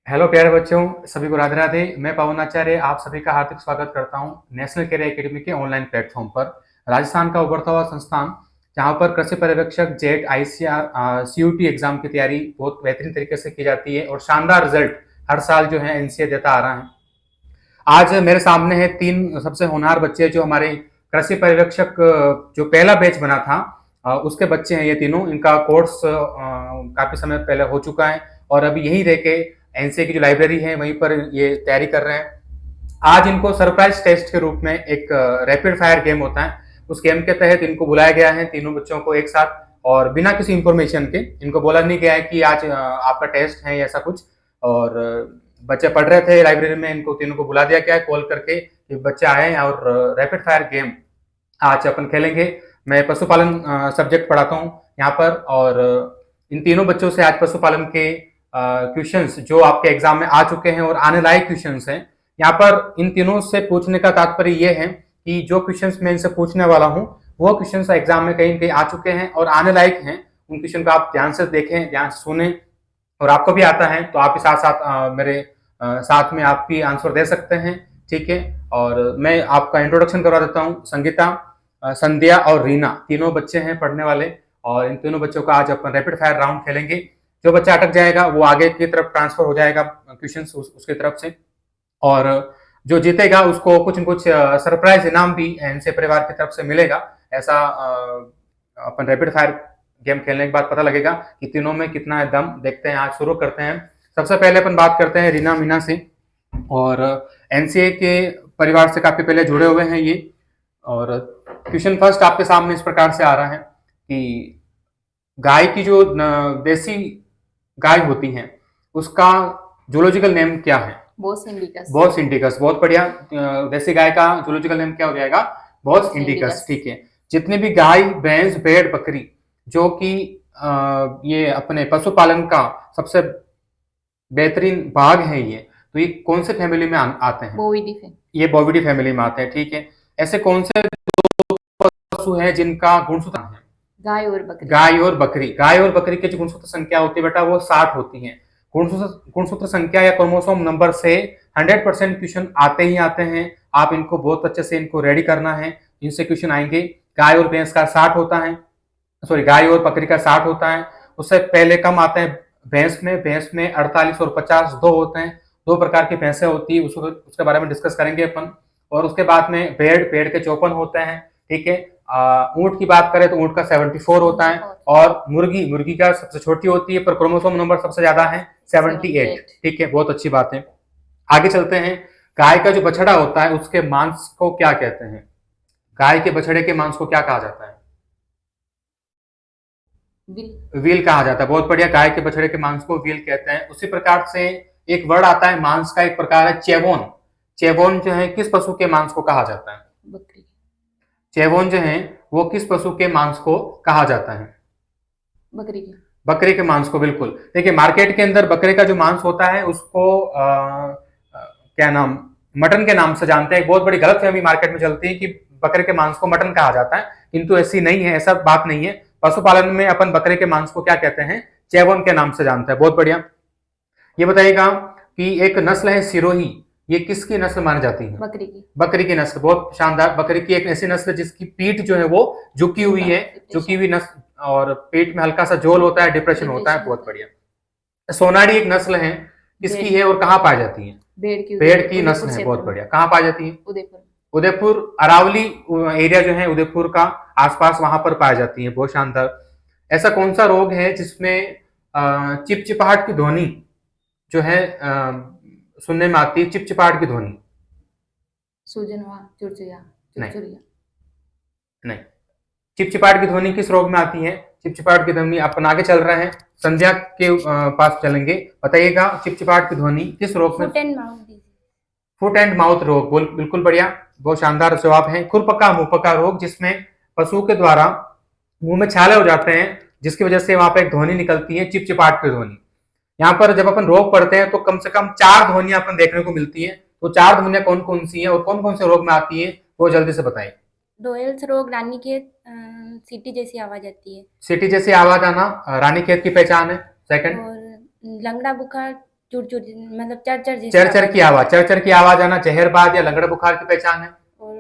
Hello प्यारे बच्चों, सभी को राधे राधे। मैं पवन आचार्य आप सभी का हार्दिक स्वागत करता हूं नेशनल कैरियर एकेडमी के ऑनलाइन प्लेटफॉर्म पर। राजस्थान का उभरता हुआ संस्थान जहां पर कृषि पर्यवेक्षक जेट आईसीआर सीयूटी एग्जाम की तैयारी बहुत बेहतरीन तरीके से की जाती है और शानदार रिजल्ट हर साल जो है एनसीए देता आ रहा है। आज मेरे सामने है तीन सबसे होनहार बच्चे जो हमारे कृषि पर्यवेक्षक जो पहला बैच बना था उसके बच्चे हैं। ये तीनों, इनका कोर्स काफी समय पहले हो चुका है और अभी यहीं रह के एनसीए की जो लाइब्रेरी है वहीं पर ये तैयारी कर रहे हैं। आज इनको सरप्राइज टेस्ट के रूप में एक रैपिड फायर गेम होता है, उस गेम के तहत इनको बुलाया गया है तीनों बच्चों को एक साथ, और बिना किसी इंफॉर्मेशन के इनको बोला नहीं गया है कि आज आपका टेस्ट है या ऐसा कुछ। और बच्चे पढ़ रहे थे लाइब्रेरी में, इनको तीनों को बुला दिया गया है कॉल करके कि बच्चे आए हैं और रैपिड फायर गेम आज अपन खेलेंगे। मैं पशुपालन सब्जेक्ट पढ़ाता हूँ यहाँ पर, और इन तीनों बच्चों से आज पशुपालन के क्वेश्चंस जो आपके एग्जाम में आ चुके हैं और आने लायक क्वेश्चंस हैं, यहाँ पर इन तीनों से पूछने का तात्पर्य ये है कि जो क्वेश्चंस मैं इनसे पूछने वाला हूँ वो क्वेश्चंस एग्जाम में कहीं न कहीं आ चुके हैं और आने लायक हैं। उन क्वेश्चन को आप ध्यान से देखें, ध्यान से सुने, और आपको भी आता है तो आप भी साथ साथ मेरे साथ में आप भी आंसर दे सकते हैं। ठीक है, और मैं आपका इंट्रोडक्शन करवा देता हूँ। संगीता, संध्या और रीना तीनों बच्चे हैं पढ़ने वाले, और इन तीनों बच्चों का आज अपन रैपिड फायर राउंड खेलेंगे। जो बच्चा अटक जाएगा वो आगे की तरफ ट्रांसफर हो जाएगा क्वेश्चन उसकी तरफ से, और जो जीतेगा उसको कुछ न कुछ सरप्राइज इनाम भी इनसे परिवार की तरफ से मिलेगा। ऐसा अपन रैपिड फायर गेम खेलने के बाद पता लगेगा कि तीनों में कितना है दम। देखते हैं, आज शुरू करते हैं। सबसे पहले अपन बात करते हैं रीना मीना से, और एनसीए के परिवार से काफी पहले जुड़े हुए हैं ये। और क्वेश्चन फर्स्ट आपके सामने इस प्रकार से आ रहा है कि गाय की जो देसी गाय होती है उसका जूलॉजिकल नेम क्या है? बोस इंडिकस। बॉस इंडिकस, बहुत बढ़िया। देसी गाय का जूलॉजिकल नेम क्या हो जाएगा? Bos indicus. ठीक है। जितनी भी गाय भैंस भेड़ बकरी जो कि ये अपने पशुपालन का सबसे बेहतरीन भाग है ये, तो ये कौन से फैमिली में आते हैं? बोविडी फैमिली। ये बोविडी फैमिली में आते हैं। ठीक है। ऐसे कौन से पशु हैं जिनका गुणसूत्र है? गाय और बकरी। गाय और बकरी। गाय और बकरी की जो गुणसूत्र संख्या होती है बेटा वो 60 होती है। गुणसूत्र संख्या या क्रोमोसोम नंबर से 100% क्वेश्चन आते ही आते हैं। आप इनको बहुत अच्छे से इनको रेडी करना है, इनसे क्वेश्चन आएंगे। गाय और भैंस का 60 होता है, सॉरी गाय और बकरी का 60 होता है। उससे पहले कम आते हैं भैंस में 48 और 50 दो होते हैं। दो प्रकार की भैंसें होती है, उसके बारे में डिस्कस करेंगे अपन। और उसके बाद में भेड़ के 54 होते हैं। ठीक है। ऊंट की बात करें तो ऊंट का 74 होता है, और मुर्गी का सबसे छोटी होती है पर क्रोमोसोम नंबर सबसे ज्यादा है 78। ठीक है, बहुत अच्छी बात है। आगे चलते हैं। गाय का जो बछड़ा होता है उसके मांस को क्या कहते हैं? गाय के बछड़े के मांस को क्या कहा जाता है? व्हील कहा जाता है। बहुत बढ़िया, गाय के बछड़े के मांस को व्हील कहते हैं। उसी प्रकार से एक वर्ड आता है मांस का, एक प्रकार है चेवोन। चेवोन जो है किस पशु के मांस को कहा जाता है? बकरी। चेवोन जो है वो किस पशु के मांस को कहा जाता है? बकरी के। बकरे के मांस को, बिल्कुल। देखिए मार्केट के अंदर बकरे का जो मांस होता है उसको क्या नाम, मटन के नाम से जानते हैं। बहुत बड़ी गलतफहमी मार्केट में चलती है कि बकरे के मांस को मटन कहा जाता है, किंतु ऐसी नहीं है, ऐसा बात नहीं है। पशुपालन में अपन बकरे के मांस को क्या कहते हैं? चेवोन के नाम से जानते हैं। बहुत बढ़िया। ये बताइएगा कि एक नस्ल है सिरोही, ये किसकी नस्ल मानी जाती है? बकरी की। बकरी की नस्ल, बहुत शानदार। बकरी की एक ऐसी नस्ल जिसकी पीठ जो है वो झुकी हुई है, झुकी हुई नस्ल, और पेट में हल्का सा झोल होता है, डिप्रेशन होता है। बहुत बढ़िया। सोनाड़ी एक नस्ल है, किसकी है और कहाँ पाई जाती है? भेड़ की नस्ल है। बहुत बढ़िया। कहाँ पाई जाती है? उदयपुर। उदयपुर, अरावली एरिया जो है उदयपुर का आसपास, वहां पर पाई जाती है। बहुत शानदार। ऐसा कौन सा रोग है जिसमें चिपचिपाहट की ध्वनि जो है सुनने में आती है? चिपचिपाहट की ध्वनि। सूजन हुआ, चुरचुरिया। नहीं, नहीं। चिपचिपाहट की ध्वनि किस रोग में आती है? चिपचिपाहट की ध्वनि, अपन आगे चल रहे हैं, संध्या के पास चलेंगे। बताइएगा चिपचिपाहट की ध्वनि किस रोग में? फुट एंड माउथ रोग। बिल्कुल बढ़िया, बहुत शानदार जवाब है। खुरपका मुंहपका रोग, जिसमें पशु के द्वारा मुंह में छाले हो जाते हैं, जिसकी वजह से वहां पर एक ध्वनि निकलती है, चिपचिपाहट की ध्वनि। यहाँ पर जब अपन रोग पढ़ते हैं तो कम से कम 4 ध्वनियां अपन देखने को मिलती है। तो 4 ध्वनियां कौन कौन सी हैं और कौन कौन से रोग में आती है, वो जल्दी से बताएं। डोयल्स रोग, रानीखेत, सीटी जैसी आवाज आती है। सीटी जैसी आवाज आना रानीखेत की पहचान है। सेकंड, और लंगड़ा बुखार, चुर मतलब चर जैसी चर की आवाज, चर की आवाज आना जहरबाद या लगड़ बुखार की पहचान है। और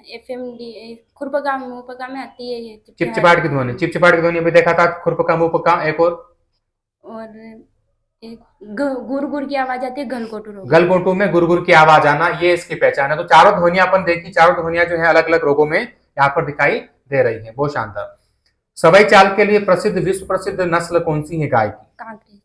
एफएमडी खुरपका मुपका में आती है ये चिपचिपाहट की ध्वनि, चिपचिपाहट की ध्वनि अभी देखा था, खुरपका मुपका। एक और एक गुर गुर की आवाज आती है गलघोटू रोग, गलघोटू में गुरगुर की आवाज आना, ये इसकी पहचान है। तो चारों ध्वनियां अपन देखी, चारों ध्वनियां जो है अलग अलग रोगों में यहाँ पर दिखाई दे रही है। बहुत शानदार। सवाई चाल के लिए प्रसिद्ध, विश्व प्रसिद्ध नस्ल कौन सी है गाय की? कांकरेज।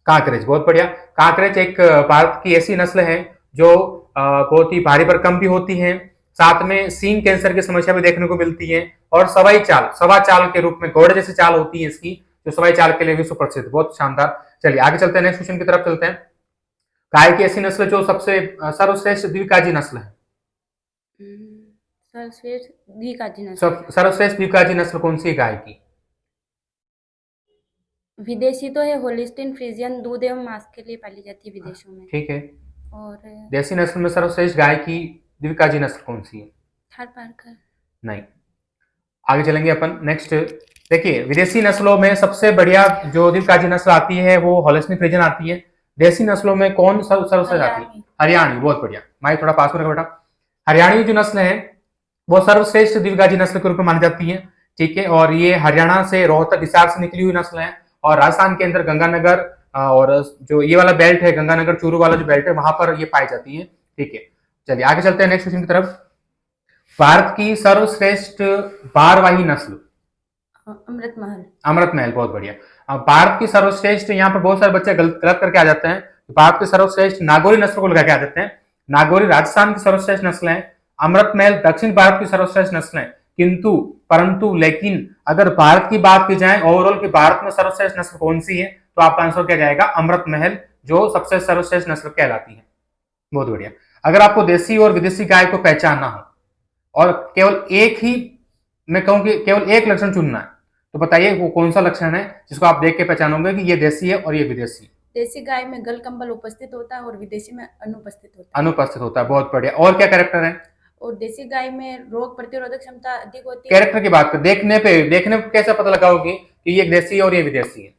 कांकरेज, बहुत बढ़िया। कांकरेज एक भारत की ऐसी नस्ल है जो बहुत ही भारी भरकम भी होती है, साथ में सींग कैंसर की समस्या भी देखने को मिलती है, और सवाई चाल, सवा चाल के रूप में घोड़े जैसी चाल होती है इसकी, जो सवाई चाल के लिए विश्व प्रसिद्ध। बहुत शानदार। चलिए आगे चलते हैं, नेक्स्ट क्वेश्चन की तरफ चलते हैं। गाय की ऐसी नस्ल जो सबसे सर्वश्रेष्ठ द्विकाजी नस्ल है। सर्वश्रेष्ठ द्विकाजी नस्ल, सर्वश्रेष्ठ द्विकाजी नस्ल कौन सी है गाय की? विदेशी तो है होलिस्टीन फ्रीजियन, दूध एवं मांस के लिए पाली जाती है विदेशों में। ठीक है। और देसी नस्ल में सर्वश्रेष्ठ गाय की द्विकाजी नस्ल कौन सी है? थारपारकर। नहीं। आगे चलेंगे अपन नेक्स्ट। देखिए, विदेशी नस्लों में सबसे बढ़िया जो द्विकाजी नस्ल आती है वो होलिस्टीन फ्रीजियन आती है। देसी नस्लों में कौन सर्वश्रेष्ठ आती है? हरियाणी। बहुत बढ़िया, माइक थोड़ा पास में बेटा। हरियाणी जो नस्ल है वो सर्वश्रेष्ठ द्विकाजी नस्ल के रूप में मानी जाती है। ठीक है, और ये हरियाणा से रोहतक हिसार से निकली हुई नस्ल है, और राजस्थान के अंदर गंगानगर और जो ये वाला बेल्ट है, गंगानगर चूरू वाला जो बेल्ट है, वहां पर ये पाई जाती है। ठीक है, चलिए आगे चलते हैं नेक्स्ट क्वेश्चन की तरफ। भारत की सर्वश्रेष्ठ बारवाही नस्ल? अमृत महल। अमृत महल, बहुत बढ़िया। भारत की सर्वश्रेष्ठ, यहाँ पर बहुत सारे बच्चे गलत करके आ जाते हैं। भारत की सर्वश्रेष्ठ नागौरी नस्ल को लगा के आ जाते हैं। नागौरी राजस्थान की सर्वश्रेष्ठ नस्ल है, अमृत महल दक्षिण भारत की सर्वश्रेष्ठ नस्ल है। किंतु परंतु लेकिन अगर भारत की बात की जाए, ओवरऑल की भारत में सर्वश्रेष्ठ नस्ल कौन सी है, तो आपका आंसर क्या जाएगा? अमृत महल, जो सबसे सर्वश्रेष्ठ नस्ल कहलाती है। बहुत बढ़िया। अगर आपको देसी और विदेशी गाय को पहचानना हो और केवल एक ही, मैं कहूंगी केवल एक लक्षण चुनना है, तो बताइए वो कौन सा लक्षण है जिसको आप देख के पहचानोगे कि ये देसी है और ये विदेशी? देसी गाय में गल कंबल उपस्थित होता है और विदेशी में अनुपस्थित होता है। अनुपस्थित होता है, बहुत बढ़िया। और क्या कैरेक्टर है? और देसी गाय में रोग प्रतिरोधक क्षमता अधिक होती है। कैरेक्टर की बात कर, देखने पे कैसे पता लगाओगे कि ये देसी है और ये विदेशी है?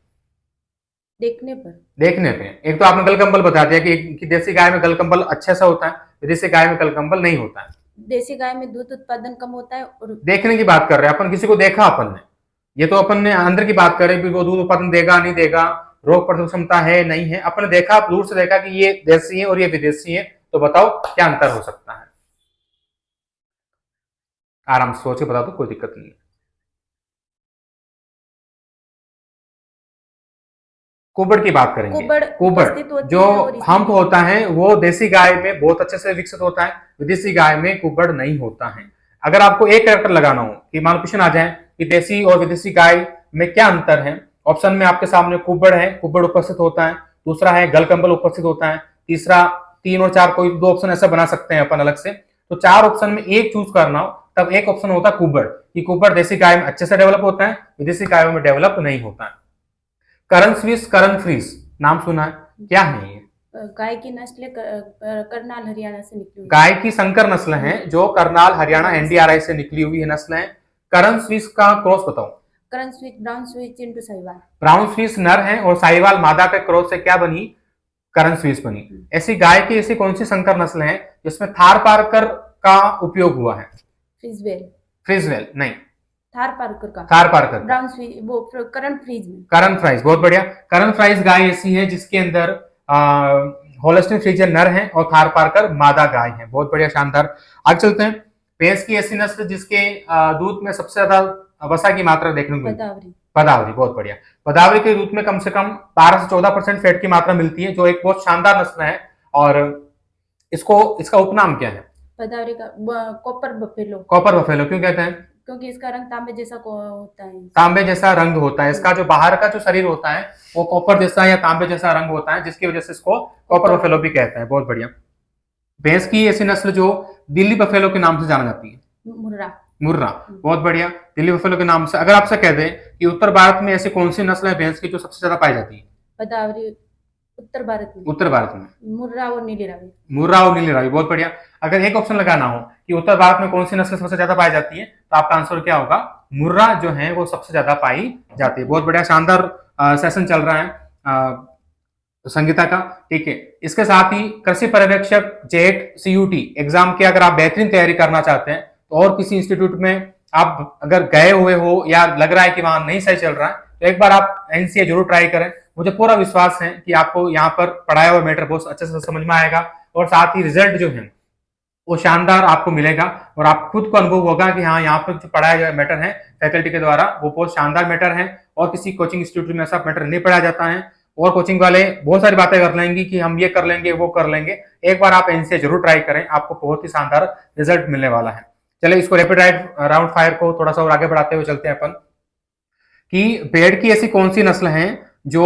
देखने पर। देखने पे एक तो आपने गलकंबल बता दिया कि देसी गाय में गलकंबल अच्छे सा होता है, विदेशी गाय में गलकंबल नहीं होता है। देसी गाय में दूध उत्पादन कम होता है। और देखने की बात कर रहे हैं अपन, किसी को देखा अपन ने, ये तो अपन ने अंदर की बात कर रहे हैं, वो दूध उत्पादन देगा नहीं देगा, रोग प्रतिरोधक क्षमता है नहीं है, अपन ने देखा, दूर से देखा कि ये देसी है और ये विदेशी है, तो बताओ क्या अंतर हो सकता है? आराम से सोच के बता दो, कोई दिक्कत नहीं है। कुबड़ की बात करेंगे। कुबड़ जो हम्प होता है वो देसी गाय में बहुत अच्छे से विकसित होता है, विदेशी गाय में कुबड़ नहीं होता है। अगर आपको एक कैरेक्टर लगाना हो कि मान क्वेश्चन आ जाए कि देसी और विदेशी गाय में क्या अंतर है, ऑप्शन में आपके सामने कुबड़ है, कुबड़ उपस्थित होता है, दूसरा है गलकंबल उपस्थित होता है, तीसरा, 3 और 4 कोई 2 ऑप्शन ऐसा बना सकते हैं अपन अलग से। तो 4 ऑप्शन में एक चूज करना हो तब एक ऑप्शन होता है कुबड़, कि कुबड़ देसी गाय में अच्छे से डेवलप होता है, विदेशी गायों में डेवलप नहीं होता है। करण स्विस, करण फ्रीज, नाम सुना है, क्या है ये? गाय की नस्ल करनाल हरियाणा से निकली हुई। गाय की संकर नस्ल है जो करनाल हरियाणा एनडीआरआई से निकली हुई है नस्ल है। करण स्विस का क्रॉस बताओ। Karan Swiss brown Swiss into Sahiwal. Brown Swiss नर है और साहिवाल मादा के क्रॉस से क्या बनी? करण स्विस बनी। ऐसी गाय की ऐसी कौन सी संकर नस्ल है जिसमें थार पारकर का उपयोग हुआ है? फ्रीजवेल। फ्रीजवेल नहीं, थार पारकर का। थार पारकर, ब्राउन स्विस वो करण फ्रीज में। करण फ्राइज, बहुत बढ़िया। करण फ्राइज गाय ऐसी है जिसके अंदर होलिस्टीन फ्रीजियन नर है और थार पारकर मादा गाय है। बहुत बढ़िया, शानदार। आगे चलते हैं। भैंस की ऐसी नस्ल जिसके दूध में सबसे ज्यादा वसा की मात्रा देखने को मिलती है? पदावरी। पदावरी, बहुत बढ़िया। पदावरी के दूध में कम से कम 12 से 14% फैट की मात्रा मिलती है, जो एक बहुत शानदार नस्ल है। और इसका उपनाम क्या है? पदावरी का कॉपर बफेलो। कॉपर बफेलो क्यों कहते हैं? क्योंकि इसका रंग तांबे जैसा होता है। तांबे जैसा रंग होता है इसका, जो बाहर का जो शरीर होता है वो कॉपर जैसा या तांबे जैसा रंग होता है, जिसकी वजह से इसको कॉपर बफेलो भी कहते हैं। बहुत बढ़िया। भैंस की ऐसी नस्ल जो दिल्ली बफेलो के नाम से जाना जाती है? मुर्रा। मुर्रा, बहुत बढ़िया। दिल्ली बफेलो के नाम से। अगर आपसे कह दें कि उत्तर भारत में ऐसी कौन सी नस्ल है भैंस की जो सबसे ज्यादा पाई जाती है? पदावरी। उत्तर भारत में? उत्तर भारत में मुर्रा और नीली रावी। मुर्रा और नीली रावी, बहुत बढ़िया। अगर एक ऑप्शन लगाना हो कि उत्तर भारत में कौन सी नस्ल सबसे ज्यादा पाई जाती है, तो आपका आंसर क्या होगा? मुर्रा जो है वो सबसे ज्यादा पाई जाती है। बहुत बढ़िया, शानदार सेशन चल रहा है। तो संगीता का, ठीक है। इसके साथ ही कृषि पर्यवेक्षक जेट सीयूटी एग्जाम की अगर आप बेहतरीन तैयारी करना चाहते हैं तो और किसी इंस्टीट्यूट में आप अगर गए हुए हो या लग रहा है कि वहां नहीं सही चल रहा है तो एक बार आप एनसीए जरूर ट्राई करें। मुझे पूरा विश्वास है कि आपको यहाँ पर पढ़ाया हुआ मैटर बहुत अच्छे से समझ में आएगा और साथ ही रिजल्ट जो है वो शानदार आपको मिलेगा और आप खुद को अनुभव होगा कि हाँ यहाँ पर जो पढ़ाया गया मैटर है फैकल्टी के द्वारा वो बहुत शानदार मैटर है और किसी कोचिंग इंस्टीट्यूट में ऐसा मैटर नहीं पढ़ाया जाता है। और कोचिंग वाले बहुत सारी बातें कर लेंगे कि हम ये कर लेंगे वो कर लेंगे, एक बार आप एनसीए जरूर ट्राई करें, आपको बहुत ही शानदार रिजल्ट मिलने वाला है। चलिए इसको रैपिड राउंड फायर को थोड़ा सा और आगे बढ़ाते हुए चलते हैं अपन कि भेड़ की ऐसी कौन सी नस्ल है जो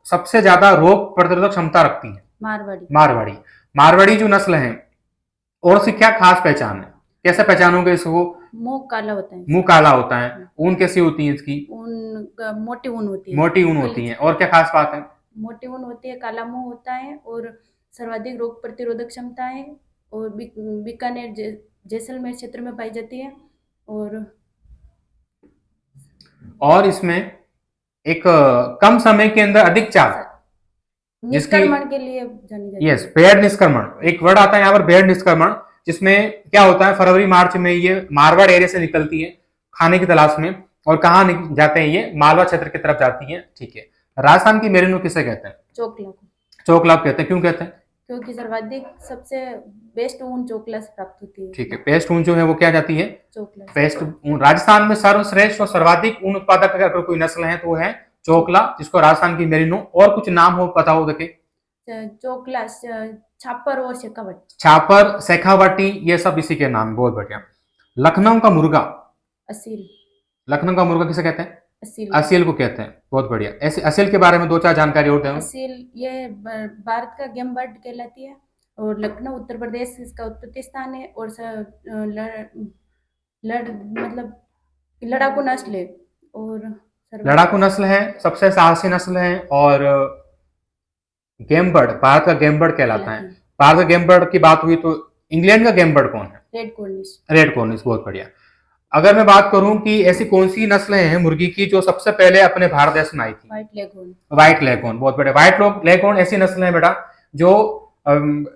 सबसे ज्यादा रोग प्रतिरोधक क्षमता रखती है। मारवाड़ी। मारवाड़ी। मारवाड़ी जो नस्ल है और उसकी क्या खास पहचान है, कैसे पहचानोगे इसको? मुंह काला होता है, मुंह काला होता है। ऊन कैसी होती है इसकी? ऊन मोटी ऊन होती है। मोटी ऊन होती है। और क्या खास बात है? मोटी ऊन होती है, काला मुंह होता है और सर्वाधिक रोग प्रतिरोधक क्षमता है और बीकानेर जैसलमेर क्षेत्र में पाई जाती है। और इसमें एक कम समय के अंदर अधिक चाल, निष्क्रमण के लिए जानी जाती है। यस, भेड़ निष्क्रमण एक वर्ड आता है यहाँ पर, भेड़ निष्क्रमण, जिसमें क्या होता है फरवरी मार्च में ये मारवाड़ एरिया से निकलती है खाने की तलाश में और कहाँ जाते हैं ये मालवा क्षेत्र की तरफ जाती है, ठीक है। राजस्थान की मेरिनो किसे कहते हैं? चोकला को। चोकला कहते हैं, क्यों कहते हैं? क्योंकि सर्वाधिक सबसे बेस्ट ऊन चोकला से प्राप्त होती है। ठीक है, बेस्ट ऊन जो है वो क्या जाती है? चोकला। बेस्ट ऊन। राजस्थान में सर्वश्रेष्ठ और सर्वाधिक ऊन उत्पादक अगर कोई नस्ल है तो वो है चोकला, जिसको राजस्थान की मेरिनो। और कुछ नाम हो पता हो देखे? चोकला, छापर और शेखावटी। छापर, शेखावटी, ये सब इसी के नाम। बहुत बढ़िया। लखनऊ का मुर्गा? असील। लखनऊ का मुर्गा किसे कहते हैं? असील। असील को कहते हैं। बहुत बढ़िया। ऐसे असील के बारे में दो चार जानकारी और दें। असील ये भारत का गेम बर्ड कहलाती है और लखनऊ उत्तर प्रदेश इसका उत्पत्ति स्थान है और मतलब लड़ाकू नस्ल है और लड़ाकू नस्ल है, सबसे साहसी नस्ल है और गेम बर्ड, भारत का गेम बर्ड कहलाता है। भारत का गेम बर्ड की बात हुई तो इंग्लैंड का गेम बर्ड कौन है? Red Cornish. Red Cornish. बहुत बढ़िया। अगर मैं बात करूं कि ऐसी कौन सी नस्लें हैं मुर्गी की जो सबसे पहले अपने भारत देश में आई थी? White leghorn. व्हाइट लेगहॉर्न, बहुत बढ़िया। व्हाइट लेगहॉर्न ऐसी नस्ल है बेटा जो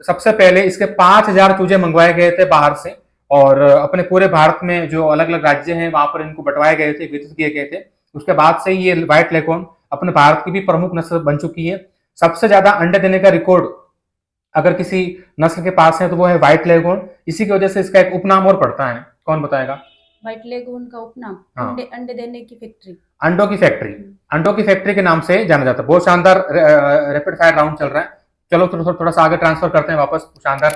सबसे पहले इसके 5000 चूजे मंगवाए गए थे बाहर से और अपने पूरे भारत में जो अलग अलग राज्य हैं वहां पर इनको बंटवाए गए थे, वितरित किए गए थे। उसके बाद से ये व्हाइट लेगहॉर्न अपने भारत की भी प्रमुख नस्ल बन चुकी है। सबसे ज्यादा अंडे देने का रिकॉर्ड अगर किसी नस्ल के पास है तो वो है व्हाइट लेगहॉर्न। इसी की वजह से इसका एक उपनाम और पड़ता है, कौन बताएगा? व्हाइट लेगहॉर्न का उपनाम अंडे देने की फैक्ट्री, अंडों की फैक्ट्री, अंडों की फैक्ट्री के नाम से जाना जाता है। बहुत शानदार रैपिड फायर राउंड चल रहा है। चलो थोड़ा सा आगे ट्रांसफर करते हैं वापस, शानदार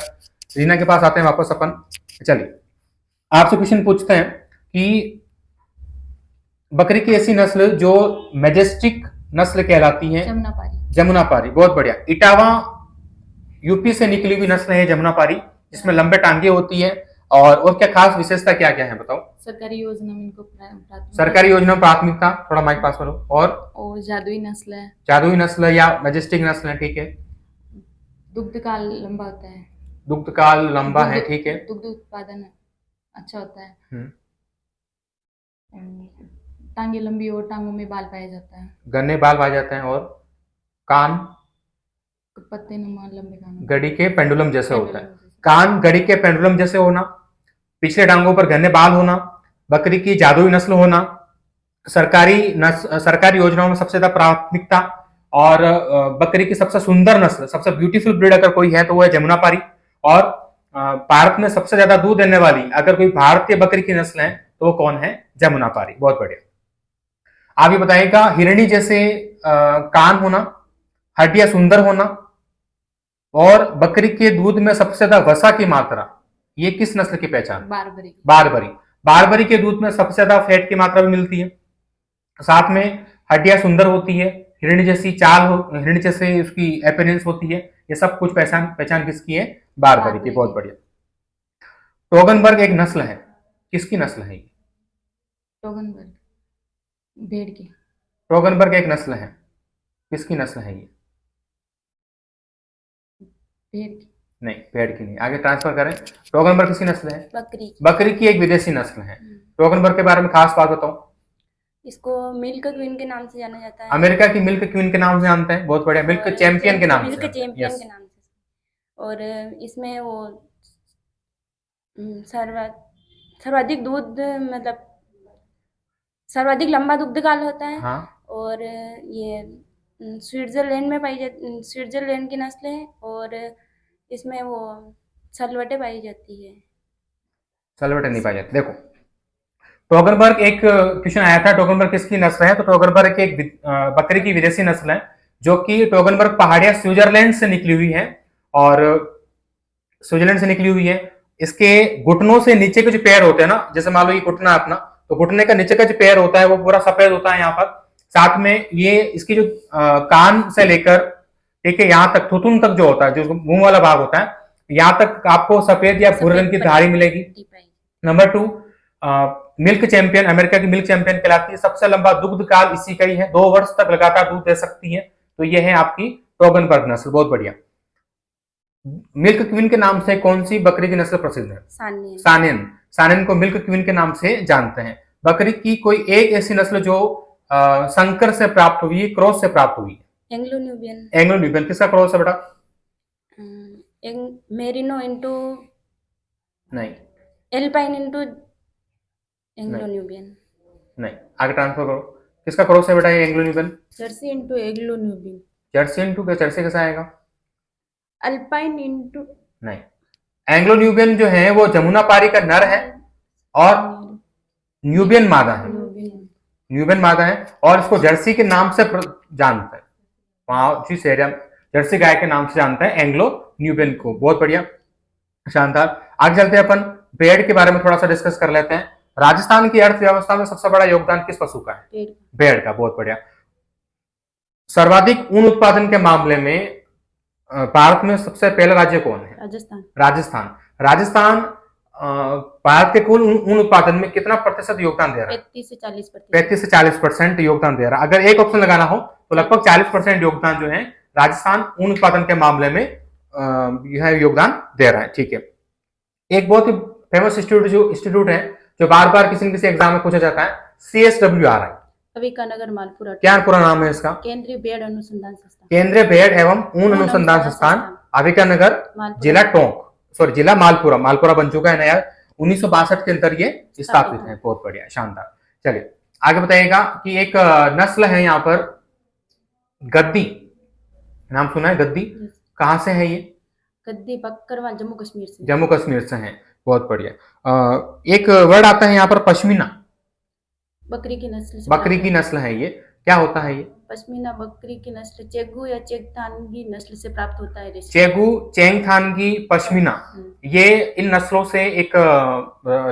रीना के पास आते हैं वापस अपन। चलिए आपसे क्वेश्चन पूछते हैं कि बकरी की ऐसी नस्ल जो मैजेस्टिक नस्ल कहलाती है? जमुनापारी। बहुत बढ़िया। इटावा यूपी से निकली हुई नस्ल है जमुनापारी, जिसमें लंबे टांगे होती है। और क्या खास विशेषता क्या क्या है बताओ? सरकारी योजना में इनको प्राथमिकता। सरकारी योजना में प्राथमिकता, थोड़ा माइक पास करो। और जादुई नस्ल है। जादुई नस्ल या मैजेस्टिक नस्ल है, ठीक है। दुग्ध काल लंबा होता है। दुग्ध काल लंबा है, ठीक है। दुग्ध उत्पादन अच्छा होता है। टांगे लंबी और टांगों में बाल पाया जाता है। गन्ने बाल पाए जाते हैं। और कान पत्ते नुमा लंबे कान, घड़ी के पेंडुलम जैसे होता है। कान घड़ी के पेंडुलम जैसे होना, पिछले टांगों पर घने बाल होना, बकरी की जादुई नस्ल होना, सरकारी योजनाओं में सबसे ज्यादा प्राथमिकता और बकरी की सबसे सुंदर नस्ल, सबसे ब्यूटीफुल ब्रीड अगर कोई है तो वो है जमुनापारी। और भारत में सबसे ज्यादा दूध देने वाली अगर कोई भारतीय बकरी की नस्ल है तो वो कौन है? जमुनापारी। बहुत बढ़िया। आप ये बताइएगा, हिरणी जैसे कान होना, हड्डियां सुंदर होना और बकरी के दूध में सबसे ज्यादा वसा की मात्रा, ये किस नस्ल की पहचान? बारबरी। बारबरी। बारबरी के दूध में सबसे ज्यादा फैट की मात्रा भी मिलती है। साथ में हड्डियां सुंदर होती है, हिरणी जैसी चाल हो, हिरणी जैसे उसकी अपीयरेंस होती है। ये सब कुछ पहचान किसकी है? बारबरी की। बहुत बढ़िया। टोगनबर्ग एक नस्ल है, किसकी नस्ल है ये? टोगनबर्ग भेड़ की। टोगनबर्ग एक नस्ल है, किसकी नस्ल है ये? भेड़ की। नहीं, भेड़ की नहीं। आगे ट्रांसफर करें। टोगनबर्ग किसकी नस्ल है? बकरी। बकरी की एक विदेशी नस्ल है। टोगनबर्ग के बारे में खास बात बताऊं इसको मिल्क क्वीन के नाम से जाना जाता है अमेरिका की मिल्क क्वीन के नाम से जानते हैं, बहुत बढ़िया। मिल्क और चैंपियन के नाम से मिल्क जानते हैं, चैंपियन यस। के नाम से। और इसमें वो सर्वाधिक दूध मतलब सर्वाधिक लंबा दुग्धकाल होता है। हाँ, और ये स्विट्जरलैंड में स्विट्जरलैंड की नस्ल है। और इसमें वो सलवटें पाई जाती है। सलवटे नहीं पाए जाते। देखो, टोगनबर्ग, एक क्वेश्चन आया था, टोगनबर्ग किसकी नस्ल है? तो टोगनबर्ग एक बकरी की विदेशी नस्ल है, जो कि टोगनबर्ग पहाड़ियां स्विट्जरलैंड से निकली हुई है, और स्विट्जरलैंड से निकली हुई है। इसके घुटनों से नीचे के जो पैर होते हैं ना, जैसे मान लो ये घुटना अपना, तो घुटने का नीचे का जो पैर होता है वो पूरा सफेद होता है यहाँ पर। साथ में ये इसकी जो कान से लेकर, ठीक है, यहाँ तक थुथुन तक जो होता है, जो मुंह वाला भाग होता है, यहाँ तक आपको सफेद या भूरे रंग की धारी मिलेगी। नंबर 2, मिल्क चैंपियन, अमेरिका की मिल्क चैंपियन कहलाती है। सबसे लंबा दुग्ध काल इसी का ही है, 2 वर्ष तक लगातार दूध दे सकती है। तो ये है आपकी टोगनबर्ग नस्ल, बहुत बढ़िया। मिल्क क्वीन के नाम से कौन सी बकरी की नस्ल प्रसिद्ध है? सानेन। सानेन को मिल्क क्वीन के नाम से जानते हैं। बकरी की कोई एक ऐसी नस्ल जो संकर से प्राप्त हुई, क्रॉस से प्राप्त हुई? Anglo Nubian. एंग्लो न्यूबियन किसका क्रॉस है बेटा? मेरिनो इंटू नहीं, एल्पाइन इंटू एंग्लो न्यूबियन। नहीं, आगे ट्रांसफर करो। किसका क्रॉस है बेटा ये Anglo Nubian? Jersey into Anglo Nubian. Jersey into क्या? जर्सी कैसा आएगा? अल्पाइन इंटू नहीं, एंग्लो न्यूबियन जो है वो जमुना पारी का नर है, और न्यूबियन मादा है। न्यूबियन मादा है, और इसको जर्सी के नाम से जानते हैं वहां जिस एरिया, जर्सी गाय के नाम से जानते हैं एंग्लो न्यूबियन को। बहुत बढ़िया, शानदार। आगे चलते हैं, अपन भेड़ के बारे में थोड़ा सा डिस्कस कर लेते हैं। राजस्थान की अर्थव्यवस्था में सबसे बड़ा योगदान किस पशु का है? भेड़ का। बहुत बढ़िया। सर्वाधिक ऊन उत्पादन के मामले में भारत में सबसे पहला राज्य कौन है? राजस्थान। राजस्थान भारत के कुल ऊन उत्पादन में कितना प्रतिशत योगदान दे रहा है? 35 से 40% योगदान दे रहा है। अगर एक ऑप्शन लगाना हो तो लगभग 40% योगदान जो है राजस्थान ऊन उत्पादन के मामले में यह योगदान दे रहा है। ठीक है, एक बहुत ही फेमस इंस्टीट्यूट है जो बार बार किसी न किसी एग्जाम में पूछा जाता है, CSWRI। अविकानगर मालपुरा। क्या पूरा नाम है इसका? केंद्रीय भेड़ अनुसंधान संस्थान। केंद्रीय भेड़ एवं ऊन अनुसंधान संस्थान, अविकानगर, जिला टोंक, सॉरी जिला मालपुरा। मालपुरा बन चुका है नया, 1962 के अंदर ये स्थापित है। बहुत बढ़िया, शानदार। चलिए आगे बताइएगा कि एक नस्ल है यहाँ पर गद्दी, नाम सुना है गद्दी? कहाँ से है ये? गद्दी बकरवाल, जम्मू कश्मीर से। जम्मू कश्मीर से है, बहुत बढ़िया। एक वर्ड आता है यहाँ पर पश्मीना, बकरी की नस्ल से। बकरी की नस्ल है ये, क्या होता है ये? पश्मीना बकरी की नस्ल चेगू या चेंगथांगी नस्ल से प्राप्त होता है। चेगू, चेंगथांगी, पश्मीना, ये इन नस्लों से एक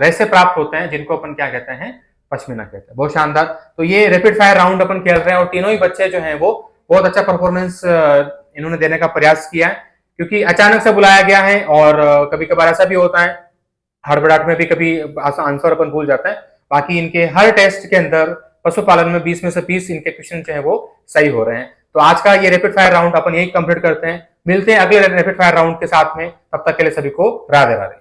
रेसे प्राप्त होते हैं जिनको अपन क्या कहते हैं? पश्मीना कहते हैं। बहुत शानदार। तो ये रैपिड फायर राउंड अपन खेल रहे हैं, और तीनों ही बच्चे जो हैं वो बहुत अच्छा परफॉर्मेंस इन्होंने देने का प्रयास किया है, क्योंकि अचानक से बुलाया गया है, और कभी कभार ऐसा भी होता है हड़बड़ाहट में भी कभी आंसर अपन भूल जाता है। बाकी इनके हर टेस्ट के अंदर पशुपालन में 20 में से 20 इनके क्वेश्चन जो है वो सही हो रहे हैं। तो आज का ये रैपिड फायर राउंड अपन यही कंप्लीट करते हैं। मिलते हैं अगले रैपिड फायर राउंड के साथ में, तब तक के लिए सभी को राधे राधे।